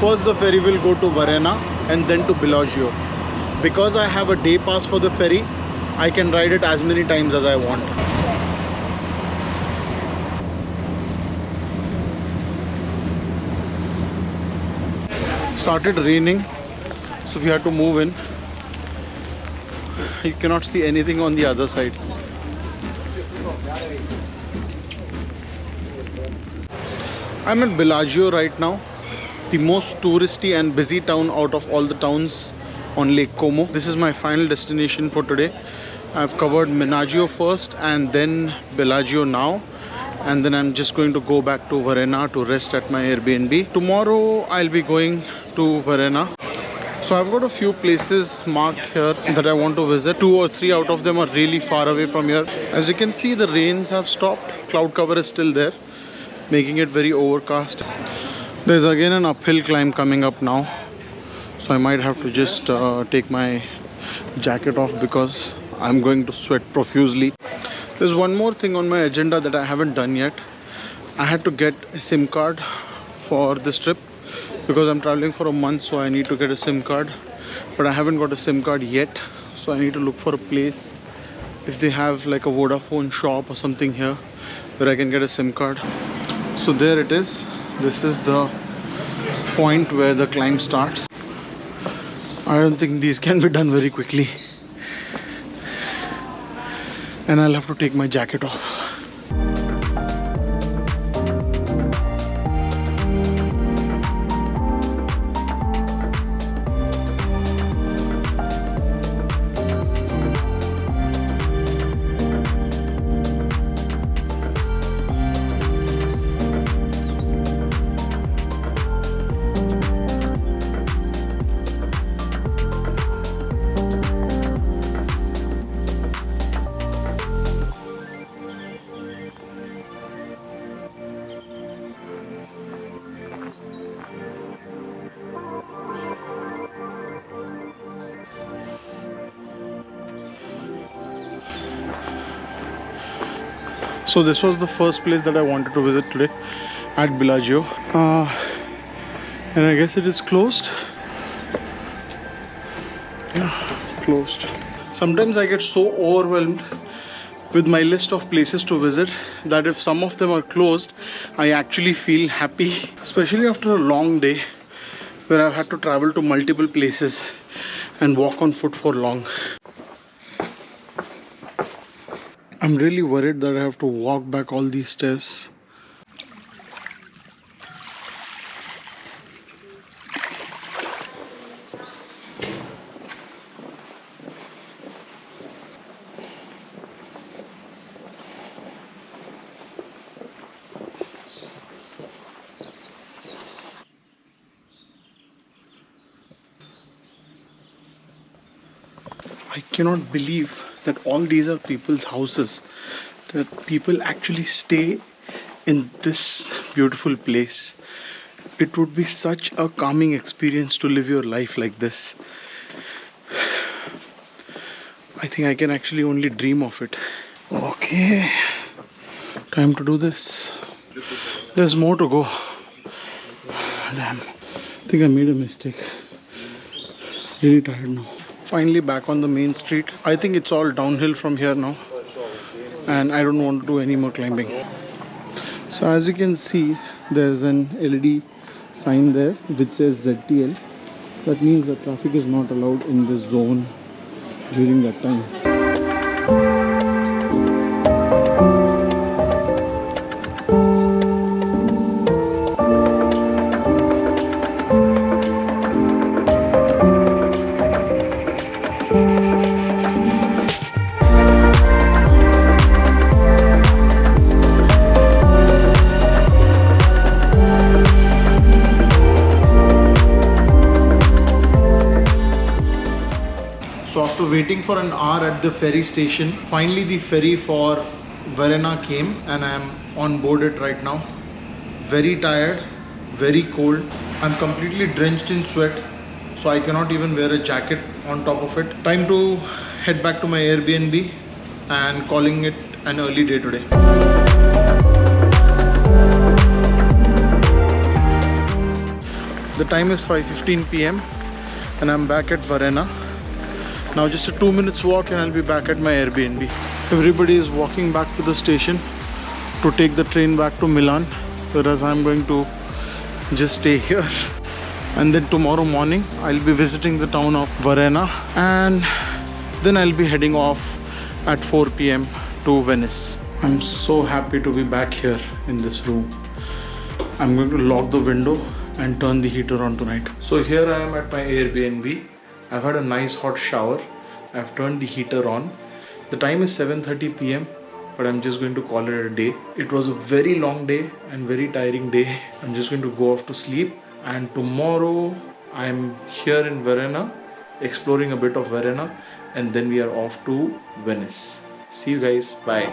first the ferry will go to Varena and then to Bellagio. Because I have a day pass for the ferry, I can ride it as many times as I want. It started raining, so we had to move in. You cannot see anything on the other side. I'm at Bellagio right now, the most touristy and busy town out of all the towns on Lake Como. This is my final destination for today. I've covered Menaggio first and then Bellagio now, and then I'm just going to go back to Varena to rest at my Airbnb. Tomorrow I'll be going to Varena. So I've got a few places marked here that I want to visit. 2 or 3 out of them are really far away from here. As you can see, the rains have stopped. Cloud cover is still there, making it very overcast. There's again an uphill climb coming up now, so I might have to just take my jacket off because I'm going to sweat profusely. There's one more thing on my agenda that I haven't done yet. I had to get a SIM card for this trip because I'm traveling for a month, so I need to get a SIM card, but I haven't got a SIM card yet. So I need to look for a place, if they have like a Vodafone shop or something here where I can get a SIM card. So there it is. This is the point where the climb starts. I don't think these can be done very quickly, and I'll have to take my jacket off. So this was the first place that I wanted to visit today, at Bellagio, and I guess it is closed. Yeah, closed. Sometimes I get so overwhelmed with my list of places to visit that if some of them are closed, I actually feel happy, especially after a long day where I've had to travel to multiple places and walk on foot for long. I'm really worried that I have to walk back all these stairs. I cannot believe that all these are people's houses, that people actually stay in this beautiful place. It would be such a calming experience to live your life like this. I think I can actually only dream of it. Okay, time to do this. There's more to go. Damn, I think I made a mistake. Really tired now. Finally back on the main street. I think it's all downhill from here now, and I don't want to do any more climbing. So as you can see, there's an LED sign there which says ZTL. That means that traffic is not allowed in this zone during that time. So after waiting for an hour at the ferry station, finally the ferry for Varena came and I am on board it right now. Very tired, very cold. I'm completely drenched in sweat, so I cannot even wear a jacket on top of it. Time to head back to my Airbnb and calling it an early day today. The time is 5:15 p.m. and I'm back at Varena. Now just a 2 minutes walk and I'll be back at my Airbnb. Everybody is walking back to the station to take the train back to Milan, whereas I'm going to just stay here. And then tomorrow morning I'll be visiting the town of Varena, and then I'll be heading off at 4 p.m. to Venice. I'm so happy to be back here in this room. I'm going to lock the window and turn the heater on tonight. So here I am at my Airbnb. I've had a nice hot shower. I've turned the heater on. The time is 7:30 p.m. but I'm just going to call it a day. It was a very long day and very tiring day. I'm just going to go off to sleep, and tomorrow I'm here in Verona, exploring a bit of Verona, and then we are off to Venice. See you guys. Bye.